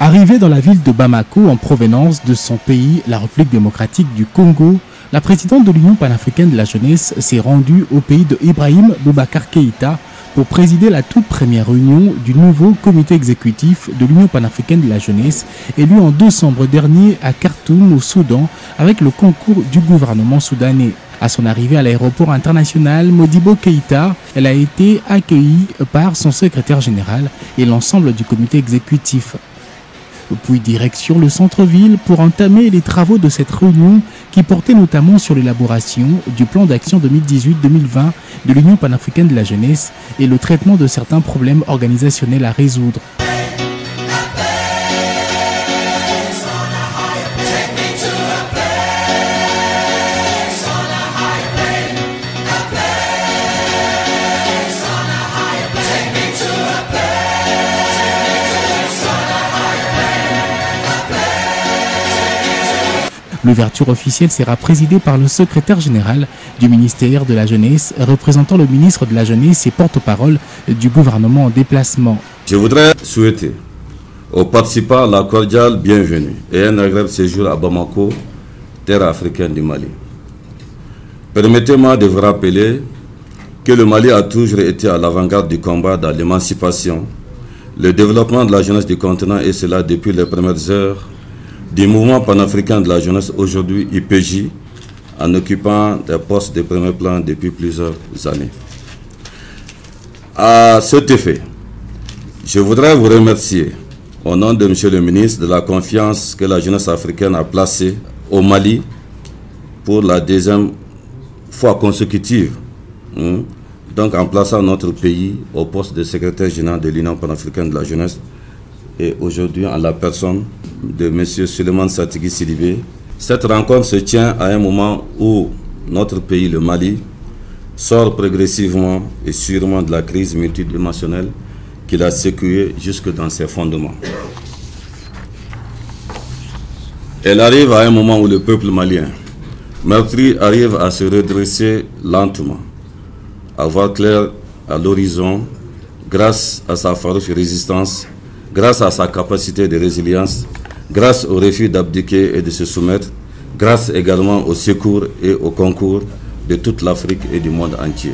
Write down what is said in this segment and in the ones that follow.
Arrivée dans la ville de Bamako en provenance de son pays, la République démocratique du Congo, la présidente de l'Union panafricaine de la jeunesse s'est rendue au pays de Ibrahim Boubacar Keïta pour présider la toute première réunion du nouveau comité exécutif de l'Union panafricaine de la jeunesse, élu en décembre dernier à Khartoum au Soudan avec le concours du gouvernement soudanais. À son arrivée à l'aéroport international Modibo Keïta, elle a été accueillie par son secrétaire général et l'ensemble du comité exécutif. Puis direction le centre-ville pour entamer les travaux de cette réunion qui portait notamment sur l'élaboration du plan d'action 2018-2020 de l'Union panafricaine de la jeunesse et le traitement de certains problèmes organisationnels à résoudre. L'ouverture officielle sera présidée par le secrétaire général du ministère de la Jeunesse, représentant le ministre de la Jeunesse et porte-parole du gouvernement en déplacement. Je voudrais souhaiter aux participants la cordiale bienvenue et un agréable séjour à Bamako, terre africaine du Mali. Permettez-moi de vous rappeler que le Mali a toujours été à l'avant-garde du combat dans l'émancipation, le développement de la jeunesse du continent, et cela depuis les premières heures du mouvement panafricain de la jeunesse, aujourd'hui IPJ, en occupant des postes de premier plan depuis plusieurs années. À cet effet, je voudrais vous remercier au nom de M. le ministre de la confiance que la jeunesse africaine a placée au Mali pour la deuxième fois consécutive, donc en plaçant notre pays au poste de secrétaire général de l'Union panafricaine de la jeunesse, et aujourd'hui en la personne de M. Suleiman Satigui Sidibé. Cette rencontre se tient à un moment où notre pays, le Mali, sort progressivement et sûrement de la crise multidimensionnelle qu'il a secouée jusque dans ses fondements. Elle arrive à un moment où le peuple malien, meurtri, arrive à se redresser lentement, à voir clair à l'horizon grâce à sa farouche résistance, grâce à sa capacité de résilience, grâce au refus d'abdiquer et de se soumettre, grâce également au secours et au concours de toute l'Afrique et du monde entier.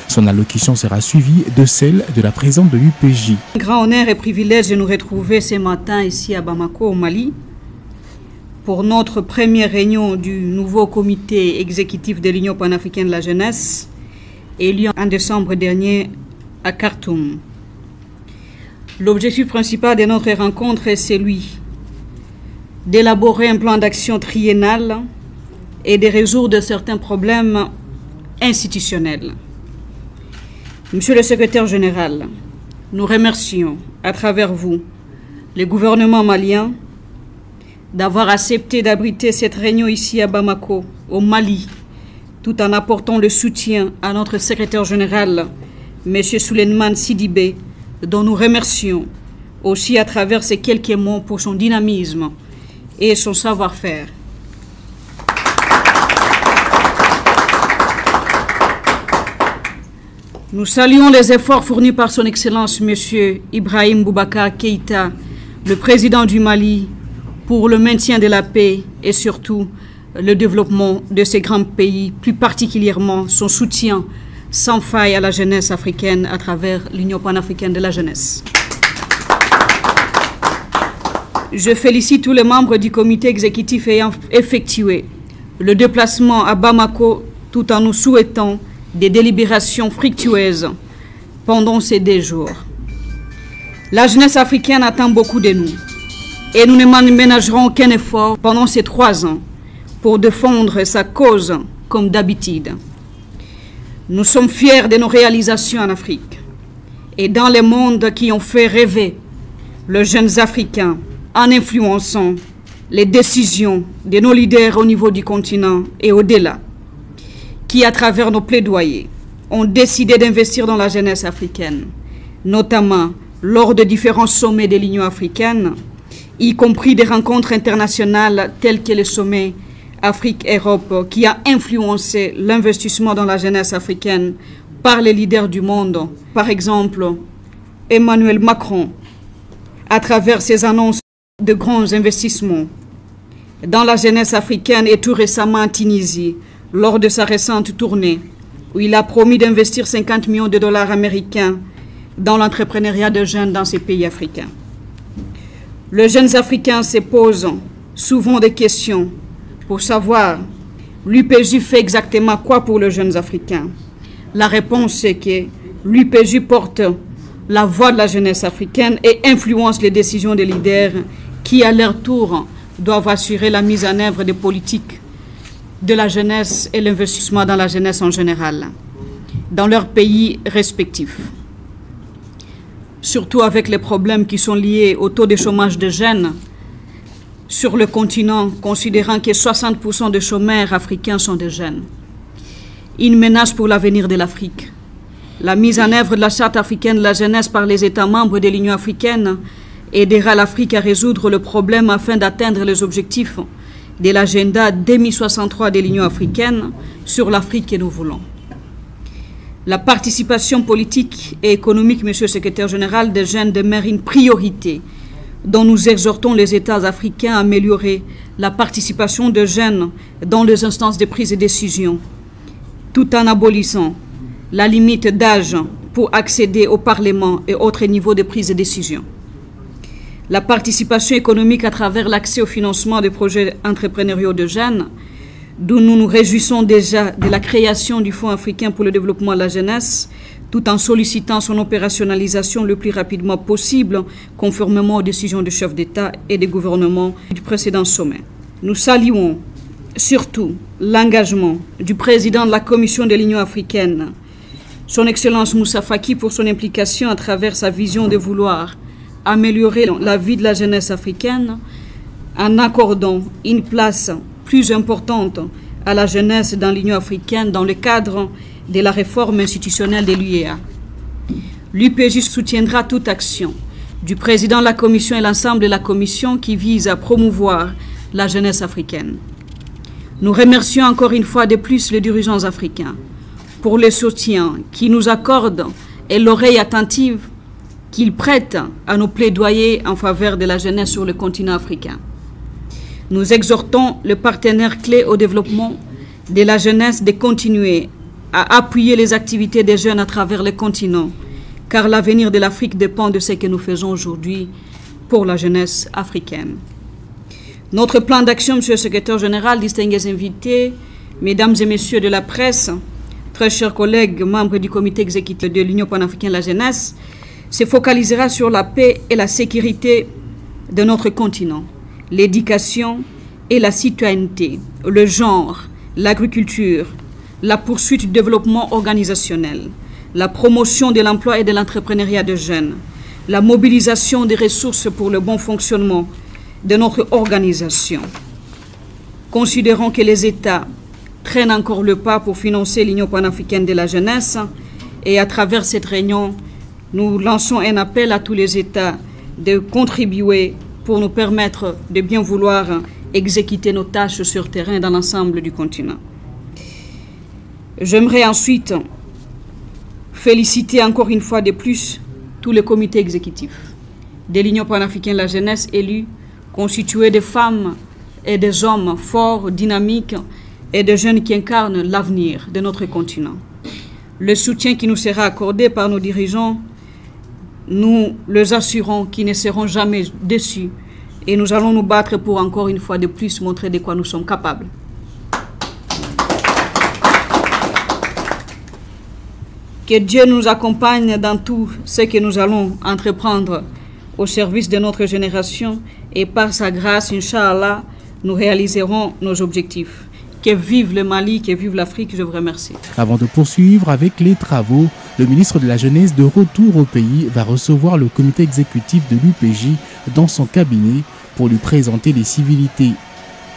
Son allocution sera suivie de celle de la présidente de l'UPJ. Grand honneur et privilège de nous retrouver ce matin ici à Bamako, au Mali, pour notre première réunion du nouveau comité exécutif de l'Union panafricaine de la jeunesse, élu en décembre dernier à Khartoum. L'objectif principal de notre rencontre est celui d'élaborer un plan d'action triennal et de résoudre certains problèmes institutionnels. Monsieur le secrétaire général, nous remercions à travers vous le gouvernement malien d'avoir accepté d'abriter cette réunion ici à Bamako, au Mali, tout en apportant le soutien à notre secrétaire général, M. Suleiman Sidibé, dont nous remercions aussi à travers ces quelques mots pour son dynamisme et son savoir-faire. Nous saluons les efforts fournis par son Excellence M. Ibrahim Boubacar Keïta, le président du Mali, pour le maintien de la paix et surtout le développement de ces grands pays, plus particulièrement son soutien sans faille à la jeunesse africaine à travers l'Union panafricaine de la jeunesse. Je félicite tous les membres du comité exécutif ayant effectué le déplacement à Bamako tout en nous souhaitant des délibérations fructueuses pendant ces 2 jours. La jeunesse africaine attend beaucoup de nous et nous ne ménagerons aucun effort pendant ces 3 ans pour défendre sa cause comme d'habitude. Nous sommes fiers de nos réalisations en Afrique et dans les mondes qui ont fait rêver les jeunes Africains en influençant les décisions de nos leaders au niveau du continent et au-delà, qui, à travers nos plaidoyers, ont décidé d'investir dans la jeunesse africaine, notamment lors de différents sommets de l'Union africaine, y compris des rencontres internationales telles que le sommet Afrique-Europe, qui a influencé l'investissement dans la jeunesse africaine par les leaders du monde, par exemple Emmanuel Macron, à travers ses annonces de grands investissements dans la jeunesse africaine et tout récemment en Tunisie, lors de sa récente tournée, où il a promis d'investir 50 millions de dollars américains dans l'entrepreneuriat de jeunes dans ces pays africains. Les jeunes Africains se posent souvent des questions pour savoir l'UPJ fait exactement quoi pour les jeunes Africains. La réponse est que l'UPJ porte la voix de la jeunesse africaine et influence les décisions des leaders qui, à leur tour, doivent assurer la mise en œuvre des politiques de la jeunesse et l'investissement dans la jeunesse en général, dans leurs pays respectifs. Surtout avec les problèmes qui sont liés au taux de chômage des jeunes sur le continent, considérant que 60% des chômeurs africains sont des jeunes. Une menace pour l'avenir de l'Afrique. La mise en œuvre de la Charte africaine de la jeunesse par les États membres de l'Union africaine aidera l'Afrique à résoudre le problème afin d'atteindre les objectifs de l'agenda 2063 de l'Union africaine sur l'Afrique que nous voulons. La participation politique et économique, Monsieur le Secrétaire général, des jeunes demeure une priorité dont nous exhortons les États africains à améliorer la participation des jeunes dans les instances de prise de décision, tout en abolissant la limite d'âge pour accéder au Parlement et autres niveaux de prise de décision. La participation économique à travers l'accès au financement des projets entrepreneuriaux de jeunes, d'où nous nous réjouissons déjà de la création du Fonds africain pour le développement de la jeunesse, tout en sollicitant son opérationnalisation le plus rapidement possible, conformément aux décisions des chefs d'État et des gouvernements du précédent sommet. Nous saluons surtout l'engagement du président de la Commission de l'Union africaine, Son Excellence Moussa Faki, pour son implication à travers sa vision de vouloir améliorer la vie de la jeunesse africaine en accordant une place plus importante à la jeunesse dans l'Union africaine dans le cadre de la réforme institutionnelle de l'UEA. L'UPJ soutiendra toute action du président de la Commission et l'ensemble de la Commission qui vise à promouvoir la jeunesse africaine. Nous remercions encore une fois de plus les dirigeants africains pour le soutien qu'ils nous accordent et l'oreille attentive qu'ils prêtent à nos plaidoyers en faveur de la jeunesse sur le continent africain. Nous exhortons les partenaires clés au développement de la jeunesse de continuer à appuyer les activités des jeunes à travers le continent, car l'avenir de l'Afrique dépend de ce que nous faisons aujourd'hui pour la jeunesse africaine. Notre plan d'action, Monsieur le Secrétaire général, distingués invités, Mesdames et Messieurs de la presse, très chers collègues, membres du comité exécutif de l'Union panafricaine de la jeunesse, se focalisera sur la paix et la sécurité de notre continent, l'éducation et la citoyenneté, le genre, l'agriculture, la poursuite du développement organisationnel, la promotion de l'emploi et de l'entrepreneuriat de jeunes, la mobilisation des ressources pour le bon fonctionnement de notre organisation. Considérons que les États traînent encore le pas pour financer l'Union panafricaine de la jeunesse et à travers cette réunion, nous lançons un appel à tous les États de contribuer pour nous permettre de bien vouloir exécuter nos tâches sur terrain dans l'ensemble du continent. J'aimerais ensuite féliciter encore une fois de plus tous les comités exécutifs de l'Union panafricaine de la jeunesse élus, constitués de femmes et des hommes forts, dynamiques et de jeunes qui incarnent l'avenir de notre continent. Le soutien qui nous sera accordé par nos dirigeants, nous les assurons qu'ils ne seront jamais déçus et nous allons nous battre pour encore une fois de plus montrer de quoi nous sommes capables. Que Dieu nous accompagne dans tout ce que nous allons entreprendre au service de notre génération et par sa grâce, Inch'Allah, nous réaliserons nos objectifs. Que vive le Mali, que vive l'Afrique, je vous remercie. Avant de poursuivre avec les travaux, le ministre de la Jeunesse, de retour au pays, va recevoir le comité exécutif de l'UPJ dans son cabinet pour lui présenter les civilités.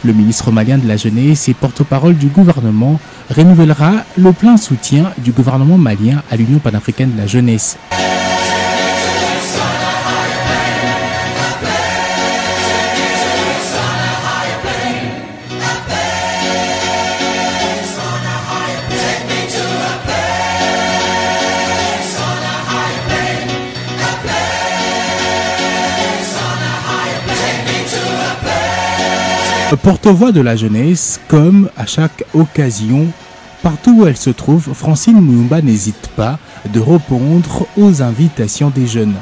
Le ministre malien de la Jeunesse et porte-parole du gouvernement renouvellera le plein soutien du gouvernement malien à l'Union panafricaine de la jeunesse. Take me Porte-voix de la jeunesse, comme à chaque occasion, partout où elle se trouve, Francine Muyumba n'hésite pas de répondre aux invitations des jeunes.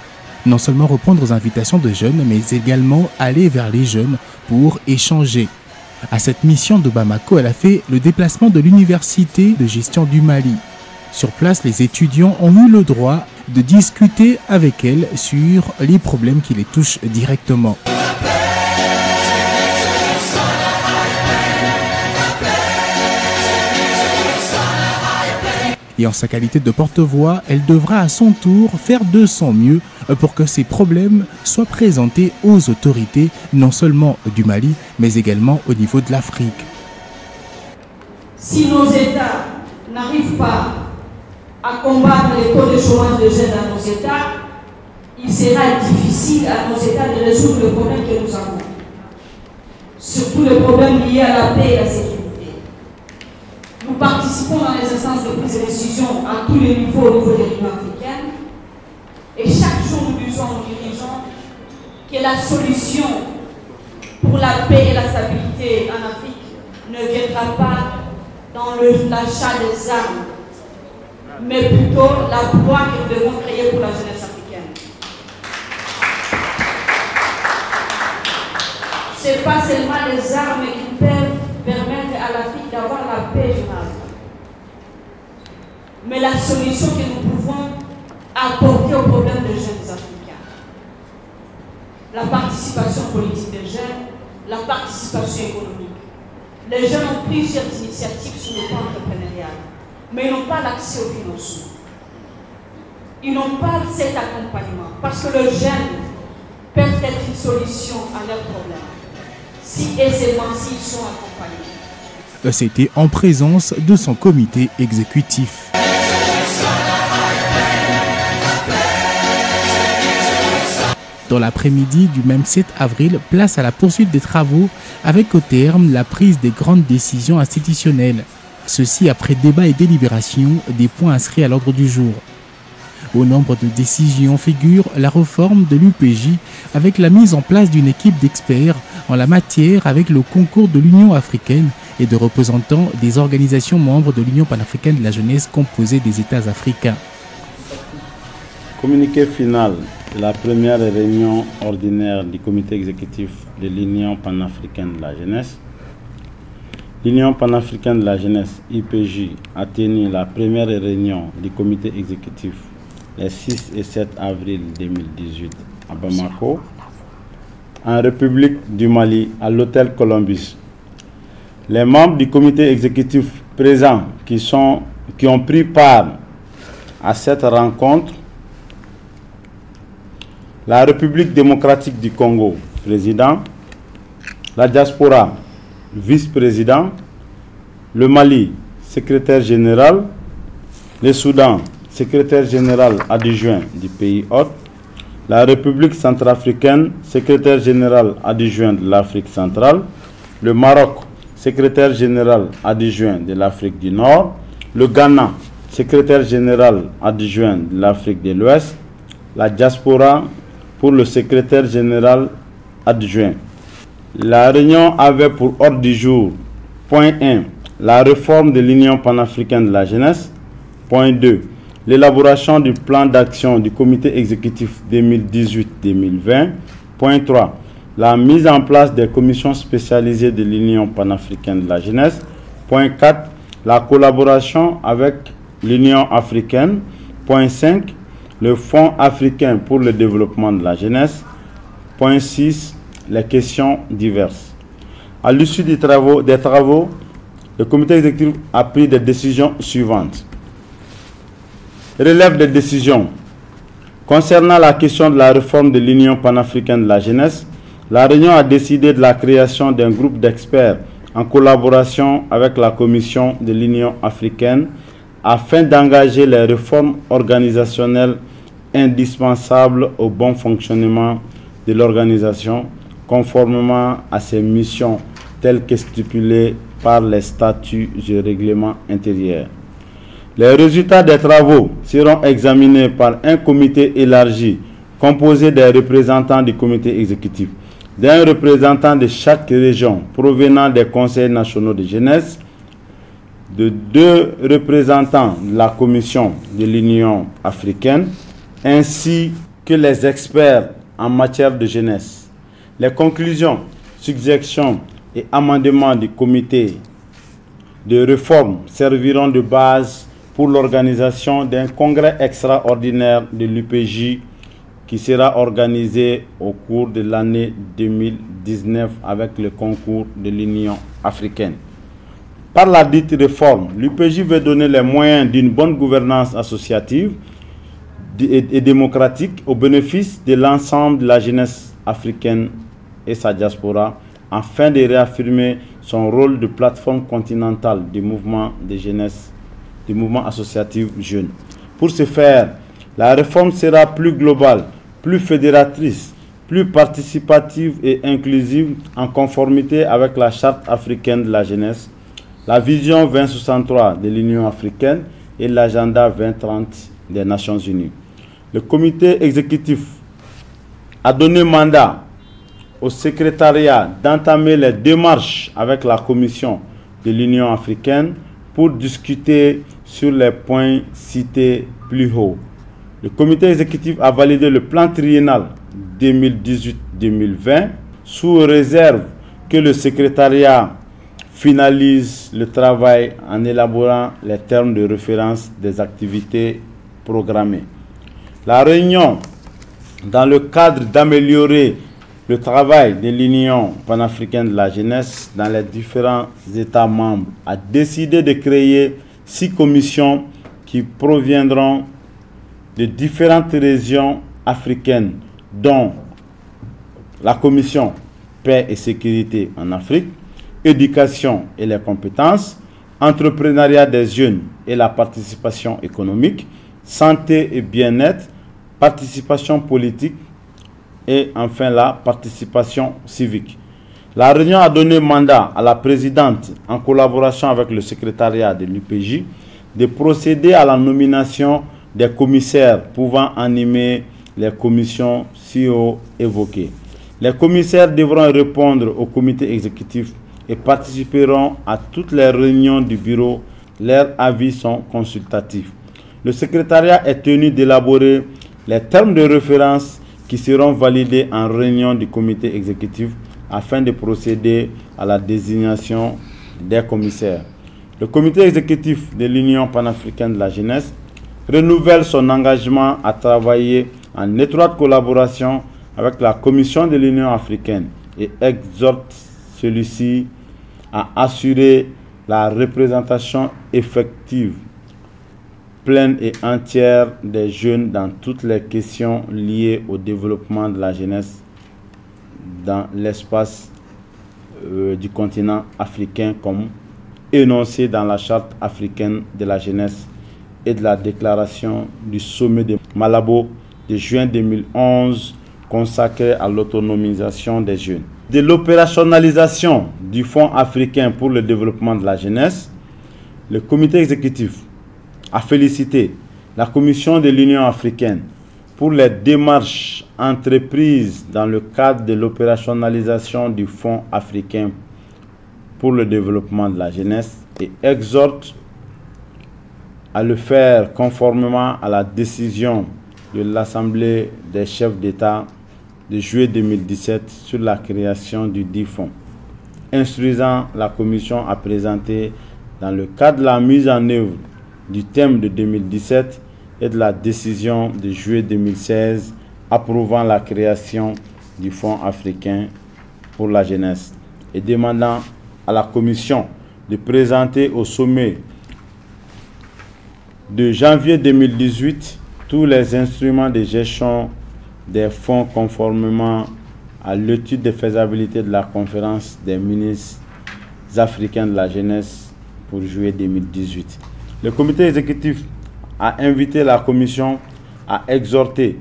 Non seulement répondre aux invitations des jeunes, mais également aller vers les jeunes pour échanger. À cette mission de Bamako, elle a fait le déplacement de l'université de gestion du Mali. Sur place, les étudiants ont eu le droit de discuter avec elle sur les problèmes qui les touchent directement. Et en sa qualité de porte-voix, elle devra à son tour faire de son mieux pour que ces problèmes soient présentés aux autorités, non seulement du Mali, mais également au niveau de l'Afrique. Si nos États n'arrivent pas à combattre les taux de chômage des jeunes dans nos États, il sera difficile à nos États de résoudre le problème que nous avons. Surtout les problèmes liés à la paix et à la sécurité. Nous participons dans les instances de prise de décision à tous les niveaux au niveau de l'Union africaine. Et chaque jour, nous disons aux dirigeants que la solution pour la paix et la stabilité en Afrique ne viendra pas dans l'achat des armes, mais plutôt l'emploi que nous devons créer pour la jeunesse africaine. Ce n'est pas seulement les armes qui peuvent permettre à l'Afrique d'avoir la paix durable, mais la solution que nous pouvons apporter aux problèmes des jeunes africains. La participation politique des jeunes, la participation économique. Les jeunes ont plusieurs initiatives sur le plan entrepreneurial, mais ils n'ont pas l'accès au financement. Ils n'ont pas cet accompagnement, parce que les jeunes peuvent être une solution à leurs problèmes, si et seulement s'ils sont accompagnés. C'était en présence de son comité exécutif. Dans l'après-midi du même 7 avril, place à la poursuite des travaux avec au terme la prise des grandes décisions institutionnelles. Ceci après débat et délibération des points inscrits à l'ordre du jour. Au nombre de décisions figure la réforme de l'UPJ avec la mise en place d'une équipe d'experts en la matière avec le concours de l'Union africaine et de représentants des organisations membres de l'Union panafricaine de la jeunesse composée des États africains. Communiqué final de la première réunion ordinaire du comité exécutif de l'Union panafricaine de la jeunesse. L'Union panafricaine de la jeunesse, IPJ, a tenu la première réunion du comité exécutif les 6 et 7 avril 2018 à Bamako, en République du Mali, à l'hôtel Columbus. Les membres du comité exécutif présents qui ont pris part à cette rencontre: la République démocratique du Congo, président; la diaspora, vice-président; le Mali, secrétaire général; le Soudan, secrétaire général adjoint du pays hôte; la République centrafricaine, secrétaire général adjoint de l'Afrique centrale; le Maroc, secrétaire général adjoint de l'Afrique du Nord; le Ghana, secrétaire général adjoint de l'Afrique de l'Ouest; la diaspora pour le secrétaire général adjoint. La réunion avait pour ordre du jour: point 1, la réforme de l'Union panafricaine de la jeunesse; point 2, l'élaboration du plan d'action du comité exécutif 2018-2020; point 3, la mise en place des commissions spécialisées de l'Union panafricaine de la jeunesse; point 4, la collaboration avec l'Union africaine; point 5, le Fonds africain pour le développement de la jeunesse; point 6, les questions diverses. À l'issue des travaux, le comité exécutif a pris des décisions suivantes. Relève des décisions. Concernant la question de la réforme de l'Union panafricaine de la jeunesse, la réunion a décidé de la création d'un groupe d'experts en collaboration avec la Commission de l'Union africaine afin d'engager les réformes organisationnelles indispensables au bon fonctionnement de l'organisation, conformément à ses missions telles que stipulées par les statuts et règlements intérieurs. Les résultats des travaux seront examinés par un comité élargi composé des représentants du comité exécutif, d'un représentant de chaque région provenant des conseils nationaux de jeunesse, de 2 représentants de la Commission de l'Union africaine, ainsi que les experts en matière de jeunesse. Les conclusions, suggestions et amendements du comité de réforme serviront de base pour l'organisation d'un congrès extraordinaire de l'UPJ qui sera organisé au cours de l'année 2019 avec le concours de l'Union africaine. Par la dite réforme, l'UPJ veut donner les moyens d'une bonne gouvernance associative et démocratique au bénéfice de l'ensemble de la jeunesse africaine et sa diaspora, afin de réaffirmer son rôle de plateforme continentale du mouvement de jeunesse, du mouvement associatif jeune. Pour ce faire, la réforme sera plus globale, plus fédératrice, plus participative et inclusive en conformité avec la Charte africaine de la jeunesse, la vision 2063 de l'Union africaine et l'agenda 2030 des Nations unies. Le comité exécutif a donné mandat au secrétariat d'entamer les démarches avec la Commission de l'Union africaine pour discuter sur les points cités plus haut. Le comité exécutif a validé le plan triennal 2018-2020 sous réserve que le secrétariat finalise le travail en élaborant les termes de référence des activités programmées. La réunion, dans le cadre d'améliorer le travail de l'Union panafricaine de la jeunesse dans les différents États membres, a décidé de créer 6 commissions qui proviendront de différentes régions africaines, dont la commission Paix et sécurité en Afrique, éducation et les compétences, entrepreneuriat des jeunes et la participation économique, santé et bien-être, participation politique et enfin la participation civique. La réunion a donné mandat à la présidente, en collaboration avec le secrétariat de l'UPJ, de procéder à la nomination des commissaires pouvant animer les commissions si haut évoquées. Les commissaires devront répondre au comité exécutif et participeront à toutes les réunions du bureau. Leurs avis sont consultatifs. Le secrétariat est tenu d'élaborer les termes de référence qui seront validés en réunion du comité exécutif afin de procéder à la désignation des commissaires. Le comité exécutif de l'Union panafricaine de la jeunesse renouvelle son engagement à travailler en étroite collaboration avec la Commission de l'Union africaine et exhorte celui-ci à assurer la représentation effective, pleine et entière des jeunes dans toutes les questions liées au développement de la jeunesse dans l'espace du continent africain, comme énoncé dans la Charte africaine de la jeunesse et de la déclaration du sommet de Malabo de juin 2011 consacré à l'autonomisation des jeunes. De l'opérationnalisation du Fonds africain pour le développement de la jeunesse, le comité exécutif a félicité la Commission de l'Union africaine pour les démarches entreprises dans le cadre de l'opérationnalisation du Fonds africain pour le développement de la jeunesse et exhorte à le faire conformément à la décision de l'Assemblée des chefs d'État de juillet 2017 sur la création du dit fonds, instruisant la Commission à présenter dans le cadre de la mise en œuvre du thème de 2017 et de la décision de juillet 2016 approuvant la création du Fonds africain pour la jeunesse et demandant à la Commission de présenter au sommet de janvier 2018 tous les instruments de gestion des fonds conformément à l'étude de faisabilité de la conférence des ministres africains de la jeunesse pour juillet 2018. Le comité exécutif a invité la Commission à exhorter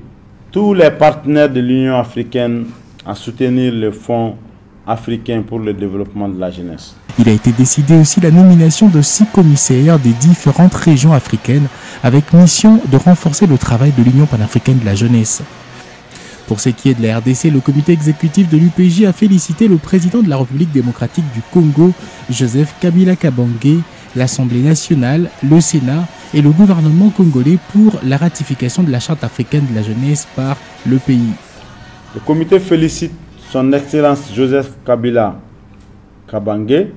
tous les partenaires de l'Union africaine à soutenir le Fonds africain pour le développement de la jeunesse. Il a été décidé aussi la nomination de 6 commissaires des différentes régions africaines avec mission de renforcer le travail de l'Union panafricaine de la jeunesse. Pour ce qui est de la RDC, le comité exécutif de l'UPJ a félicité le président de la République démocratique du Congo, Joseph Kabila Kabange, l'Assemblée nationale, le Sénat et le gouvernement congolais pour la ratification de la Charte africaine de la jeunesse par le pays. Le comité félicite son Excellence Joseph Kabila Kabange,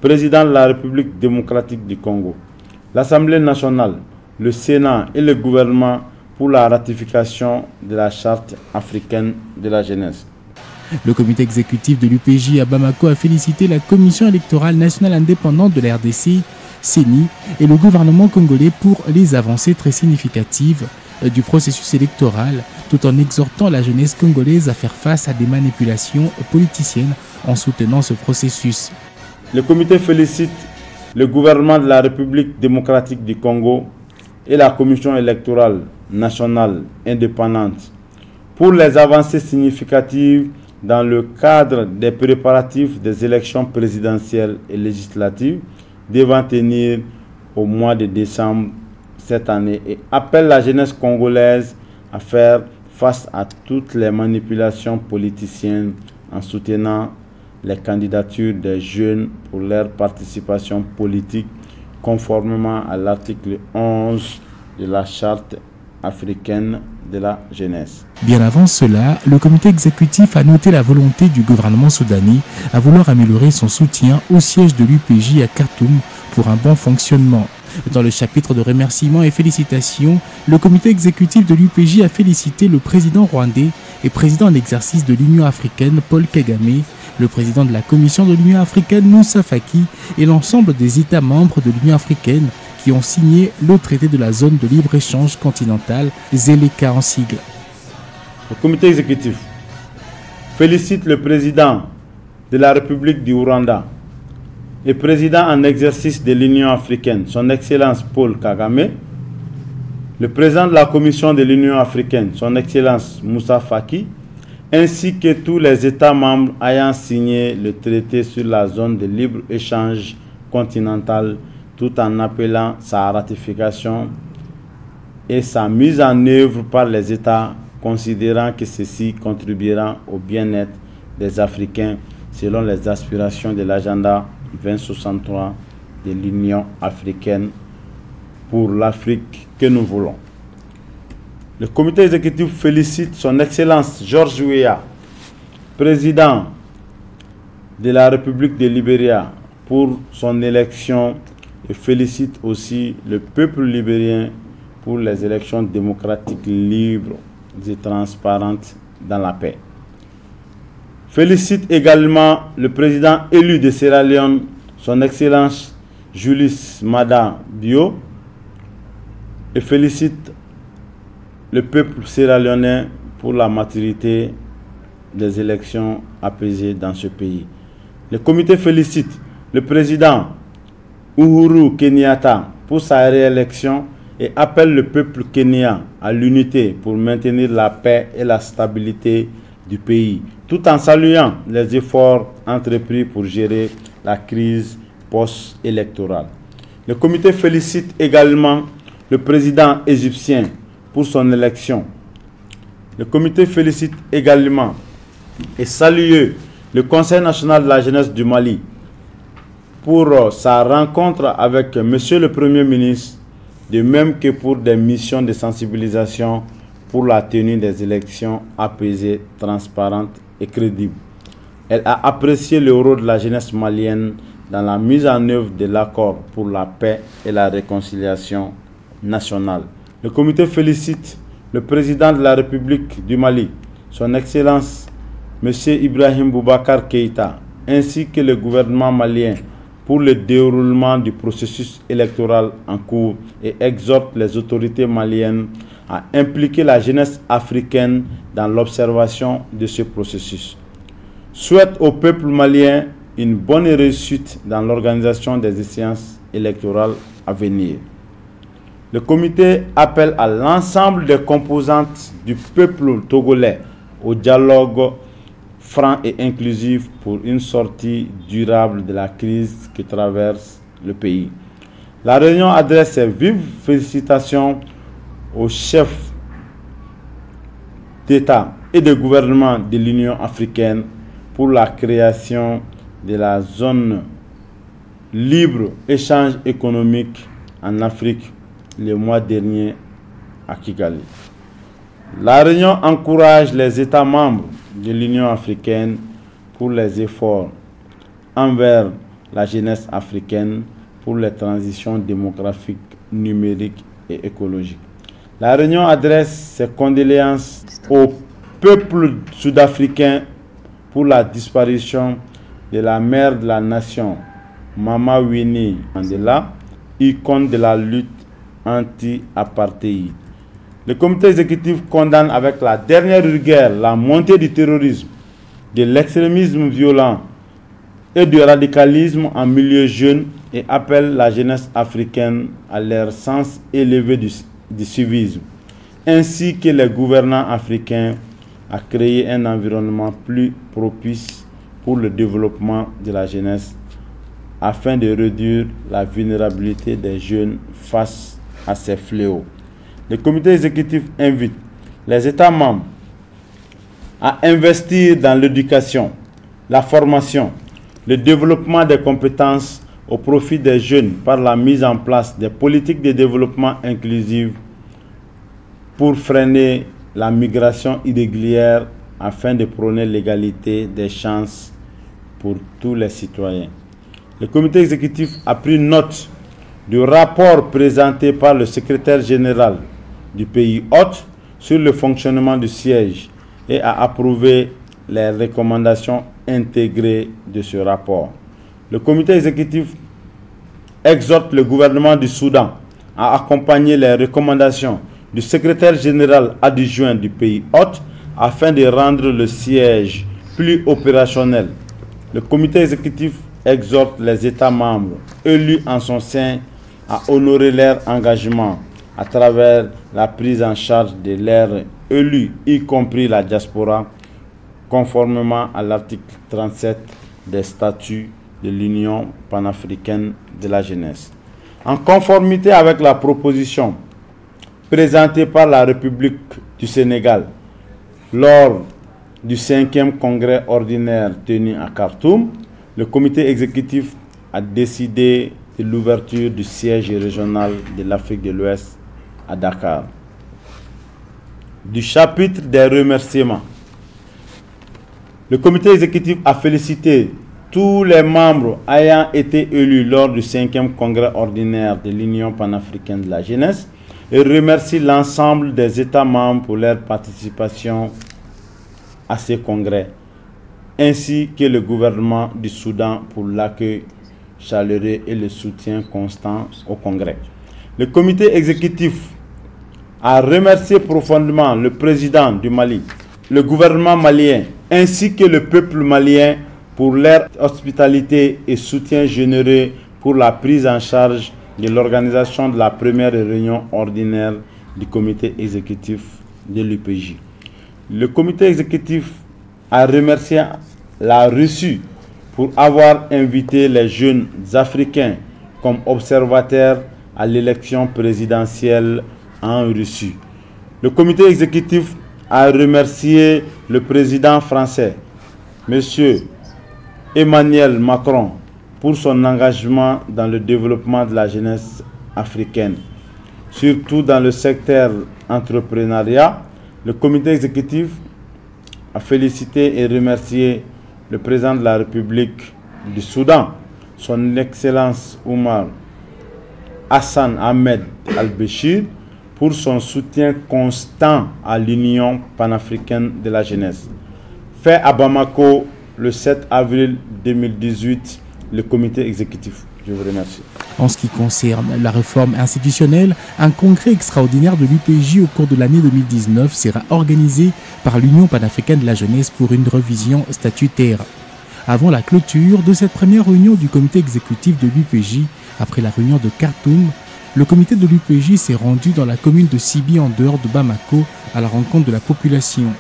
président de la République démocratique du Congo, l'Assemblée nationale, le Sénat et le gouvernement pour la ratification de la Charte africaine de la jeunesse. Le comité exécutif de l'UPJ à Bamako a félicité la Commission électorale nationale indépendante de la RDC, CENI, et le gouvernement congolais pour les avancées très significatives du processus électoral, tout en exhortant la jeunesse congolaise à faire face à des manipulations politiciennes en soutenant ce processus. Le comité félicite le gouvernement de la République démocratique du Congo et la Commission électorale nationale indépendante pour les avancées significatives dans le cadre des préparatifs des élections présidentielles et législatives devant tenir au mois de décembre cette année et appelle la jeunesse congolaise à faire face à toutes les manipulations politiciennes en soutenant les candidatures des jeunes pour leur participation politique conformément à l'article 11 de la Charte africaine de la jeunesse. Bien avant cela, le comité exécutif a noté la volonté du gouvernement soudanais à vouloir améliorer son soutien au siège de l'UPJ à Khartoum pour un bon fonctionnement. Dans le chapitre de remerciements et félicitations, le comité exécutif de l'UPJ a félicité le président rwandais et président en exercice de l'Union africaine Paul Kagame, le président de la Commission de l'Union africaine Moussa Faki et l'ensemble des États membres de l'Union africaine qui ont signé le traité de la zone de libre-échange continentale, ZLECA en sigle. Le comité exécutif félicite le président de la République du Rwanda, le président en exercice de l'Union africaine, son Excellence Paul Kagame, le président de la Commission de l'Union africaine, son Excellence Moussa Faki, ainsi que tous les États membres ayant signé le traité sur la zone de libre-échange continentale, tout en appelant sa ratification et sa mise en œuvre par les États, considérant que ceci contribuera au bien-être des Africains selon les aspirations de l'agenda 2063 de l'Union africaine pour l'Afrique que nous voulons. Le comité exécutif félicite son Excellence George Weah, président de la République de Libéria, pour son élection et félicite aussi le peuple libérien pour les élections démocratiques libres et transparentes dans la paix. Félicite également le président élu de Sierra Leone, son Excellence Julius Maada Bio, et félicite le peuple sierra-léonais pour la maturité des élections apaisées dans ce pays. Le comité félicite le président Uhuru Kenyatta pour sa réélection et appelle le peuple kenyan à l'unité pour maintenir la paix et la stabilité du pays, tout en saluant les efforts entrepris pour gérer la crise post-électorale. Le comité félicite également le président égyptien pour son élection. Le comité félicite également et salue le Conseil national de la jeunesse du Mali pour sa rencontre avec Monsieur le Premier ministre, de même que pour des missions de sensibilisation pour la tenue des élections apaisées, transparentes et crédibles. Elle a apprécié le rôle de la jeunesse malienne dans la mise en œuvre de l'accord pour la paix et la réconciliation nationale. Le comité félicite le président de la République du Mali, son Excellence M. Ibrahim Boubacar Keïta, ainsi que le gouvernement malien pour le déroulement du processus électoral en cours et exhorte les autorités maliennes à impliquer la jeunesse africaine dans l'observation de ce processus. Souhaite au peuple malien une bonne réussite dans l'organisation des échéances électorales à venir. Le comité appelle à l'ensemble des composantes du peuple togolais au dialogue franc et inclusif pour une sortie durable de la crise qui traverse le pays. La réunion adresse ses vives félicitations aux chefs d'État et de gouvernement de l'Union africaine pour la création de la zone libre-échange économique en Afrique le mois dernier à Kigali. La réunion encourage les États membres de l'Union africaine pour les efforts envers la jeunesse africaine pour les transitions démographiques, numériques et écologiques. La réunion adresse ses condoléances au peuple sud-africain pour la disparition de la mère de la nation, Mama Winnie Mandela, icône de la lutte anti-apartheid. Le comité exécutif condamne avec la dernière rigueur la montée du terrorisme, de l'extrémisme violent et du radicalisme en milieu jeune et appelle la jeunesse africaine à leur sens élevé du civisme, ainsi que les gouvernants africains à créer un environnement plus propice pour le développement de la jeunesse afin de réduire la vulnérabilité des jeunes face à ces fléaux. Le comité exécutif invite les États membres à investir dans l'éducation, la formation, le développement des compétences au profit des jeunes par la mise en place des politiques de développement inclusives pour freiner la migration irrégulière afin de prôner l'égalité des chances pour tous les citoyens. Le comité exécutif a pris note du rapport présenté par le secrétaire général du pays hôte sur le fonctionnement du siège et a approuvé les recommandations intégrées de ce rapport. Le comité exécutif exhorte le gouvernement du Soudan à accompagner les recommandations du secrétaire général adjoint du pays hôte afin de rendre le siège plus opérationnel. Le comité exécutif exhorte les États membres élus en son sein à honorer leur engagement à travers la prise en charge de leurs élus, y compris la diaspora, conformément à l'article 37 des statuts de l'Union panafricaine de la jeunesse. En conformité avec la proposition présentée par la République du Sénégal lors du 5e congrès ordinaire tenu à Khartoum, le comité exécutif a décidé de l'ouverture du siège régional de l'Afrique de l'Ouest à Dakar. Du chapitre des remerciements, le comité exécutif a félicité tous les membres ayant été élus lors du 5e congrès ordinaire de l'Union panafricaine de la jeunesse et remercie l'ensemble des États membres pour leur participation à ces congrès, ainsi que le gouvernement du Soudan pour l'accueil chaleureux et le soutien constant au congrès. Le comité exécutif a remercié profondément le président du Mali, le gouvernement malien, ainsi que le peuple malien pour leur hospitalité et soutien généreux pour la prise en charge de l'organisation de la première réunion ordinaire du comité exécutif de l'UPJ. Le comité exécutif a remercié la Russie pour avoir invité les jeunes africains comme observateurs à l'élection présidentielle en Russie. Le comité exécutif a remercié le président français, M. Emmanuel Macron, pour son engagement dans le développement de la jeunesse africaine, surtout dans le secteur entrepreneuriat. Le comité exécutif a félicité et remercié le président de la République du Soudan, son Excellence Omar Hassan Ahmed Al-Béchir, pour son soutien constant à l'Union panafricaine de la jeunesse. Fait à Bamako le 7 avril 2018, le comité exécutif. Je vous remercie. En ce qui concerne la réforme institutionnelle, un congrès extraordinaire de l'UPJ au cours de l'année 2019 sera organisé par l'Union panafricaine de la jeunesse pour une révision statutaire. Avant la clôture de cette première réunion du comité exécutif de l'UPJ, après la réunion de Khartoum, le comité de l'UPJ s'est rendu dans la commune de Sibi en dehors de Bamako à la rencontre de la population.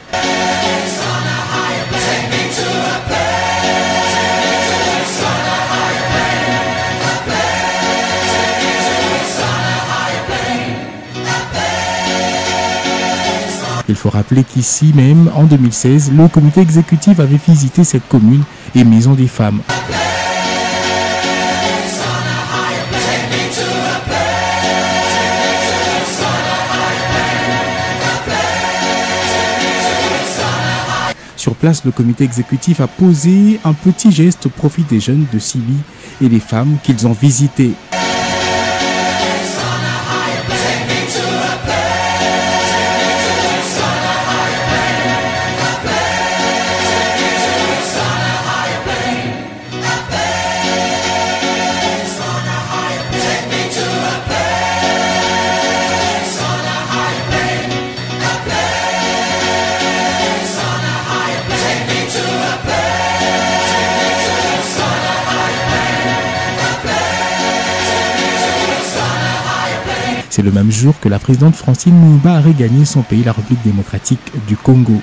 Il faut rappeler qu'ici même, en 2016, le comité exécutif avait visité cette commune et maison des femmes. Sur place, le comité exécutif a posé un petit geste au profit des jeunes de Sibi et des femmes qu'ils ont visitées. C'est le même jour que la présidente Francine Moumba a regagné son pays, la République démocratique du Congo.